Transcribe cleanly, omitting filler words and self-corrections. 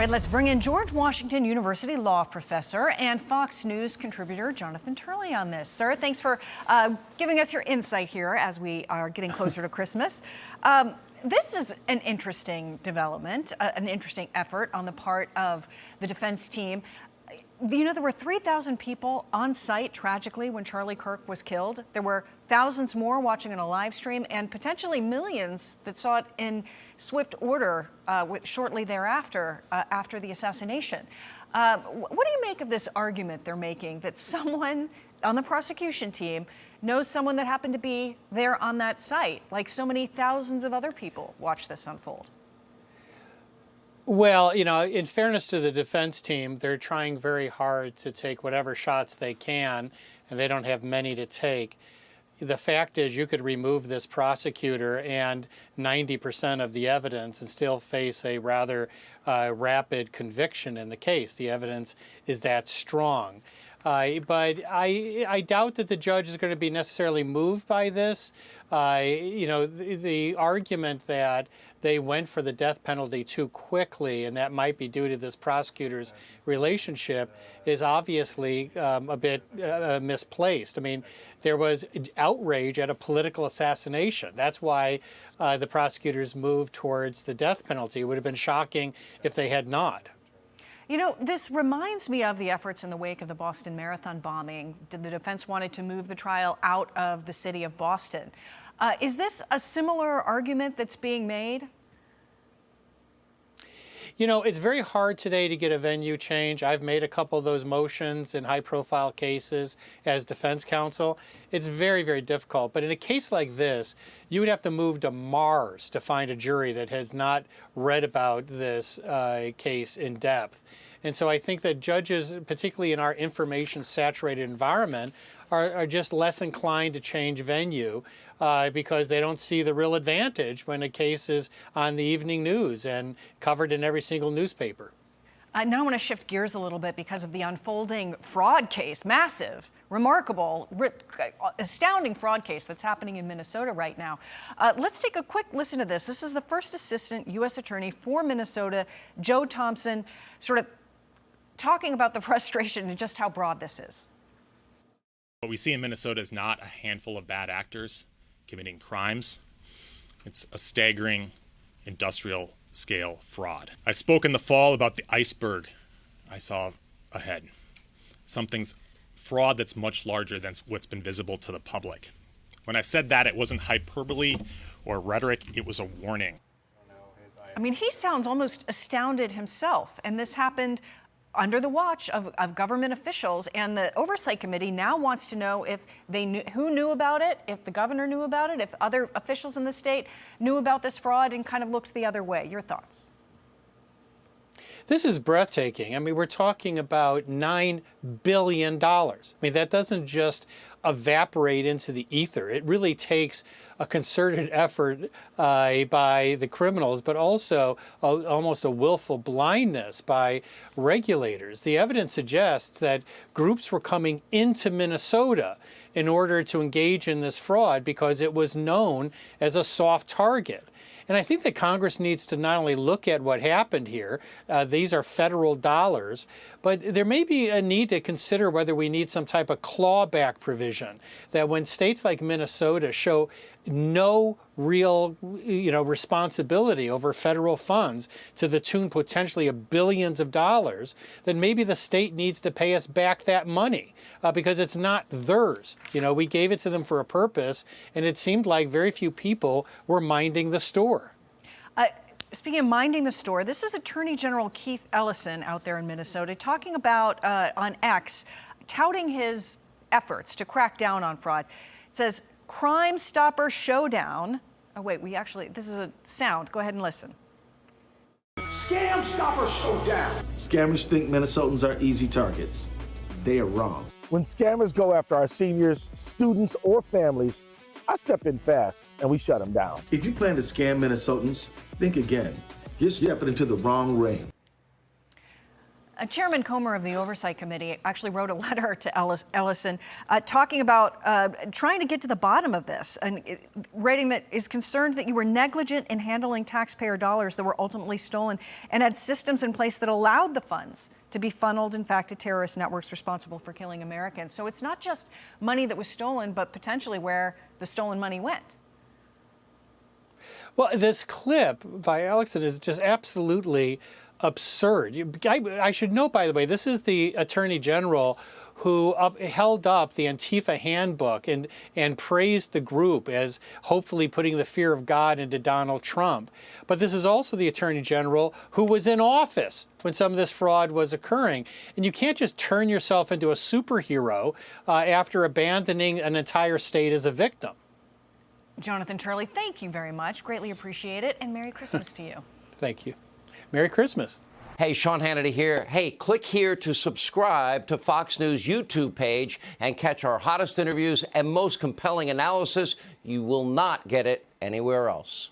right, let's bring in George Washington University law professor and Fox News contributor Jonathan Turley on this. Sir, thanks for giving us your insight here as we are getting closer to Christmas. This is an interesting development, an interesting effort on the part of the defense team. You know, there were 3,000 people on site, tragically, when Charlie Kirk was killed. There were thousands more watching on a live stream and potentially millions that saw it in swift order shortly thereafter, after the assassination. What do you make of this argument they're making that someone on the prosecution team knows someone that happened to be there on that site, like so many thousands of other people watch this unfold? Well, you know, in fairness to the defense team, they're trying very hard to take whatever shots they can, and they don't have many to take. The fact is you could remove this prosecutor and 90% of the evidence and still face a rather rapid conviction in the case. The evidence is that strong. But I doubt that the judge is going to be necessarily moved by this. You know, the argument that they went for the death penalty too quickly, and that might be due to this prosecutor's relationship, is obviously a bit misplaced. I mean, there was outrage at a political assassination. That's why the prosecutors moved towards the death penalty. It would have been shocking if they had not. You know, this reminds me of the efforts in the wake of the Boston Marathon bombing. The defense wanted to move the trial out of the city of Boston. Is this a similar argument that's being made? You know, it's very hard today to get a venue change. I've made a couple of those motions in high-profile cases as defense counsel. It's very, very difficult. But in a case like this, you would have to move to Mars to find a jury that has not read about this case in depth. And so I think that judges, particularly in our information-saturated environment, are just less inclined to change venue because they don't see the real advantage when a case is on the evening news and covered in every single newspaper. Now I want to shift gears a little bit because of the unfolding fraud case, massive, remarkable, astounding fraud case that's happening in Minnesota right now. Let's take a quick listen to this. This is the first assistant U.S. attorney for Minnesota, Joe Thompson, sort of talking about the frustration and just how broad this is. What we see in Minnesota is not a handful of bad actors committing crimes. It's a staggering industrial scale fraud. I spoke in the fall about the iceberg I saw ahead. Something's fraud that's much larger than what's been visible to the public. When I said that, it wasn't hyperbole or rhetoric, it was a warning. I mean, he sounds almost astounded himself, and this happened under the watch of government officials, and the Oversight Committee now wants to know if they knew, who knew about it, if the governor knew about it, if other officials in the state knew about this fraud and kind of looked the other way. Your thoughts? This is breathtaking. I mean, we're talking about $9 billion. I mean, that doesn't just evaporate into the ether. It really takes a concerted effort by the criminals, but also almost a willful blindness by regulators. The evidence suggests that groups were coming into Minnesota in order to engage in this fraud because it was known as a soft target. And I think that Congress needs to not only look at what happened here, these are federal dollars, but there may be a need to consider whether we need some type of clawback provision, that when states like Minnesota show no real, responsibility over federal funds to the tune potentially of billions of dollars, then maybe the state needs to pay us back that money because it's not theirs. We gave it to them for a purpose, and it seemed like very few people were minding the store. Speaking of minding the store, this is Attorney General Keith Ellison out there in Minnesota talking about on X, touting his efforts to crack down on fraud. It says, Crime Stopper Showdown. Oh, wait, this is a sound. Go ahead and listen. Scam Stopper Showdown. Scammers think Minnesotans are easy targets. They are wrong. When scammers go after our seniors, students, or families, I step in fast and we shut them down. If you plan to scam Minnesotans, think again. You're stepping into the wrong ring. Chairman Comer of the Oversight Committee actually wrote a letter to Ellison talking about trying to get to the bottom of this, and writing that is concerned that you were negligent in handling taxpayer dollars that were ultimately stolen and had systems in place that allowed the funds to be funneled, in fact, to terrorist networks responsible for killing Americans. So it's not just money that was stolen, but potentially where the stolen money went. Well, this clip by Ellison is just absolutely absurd. I should note, by the way, this is the Attorney General who held up the Antifa handbook and praised the group as hopefully putting the fear of God into Donald Trump. But this is also the Attorney General who was in office when some of this fraud was occurring. And you can't just turn yourself into a superhero after abandoning an entire state as a victim. Jonathan Turley, thank you very much. Greatly appreciate it. And Merry Christmas to you. Thank you. Merry Christmas. Hey, Sean Hannity here. Hey, click here to subscribe to Fox News YouTube page and catch our hottest interviews and most compelling analysis. You will not get it anywhere else.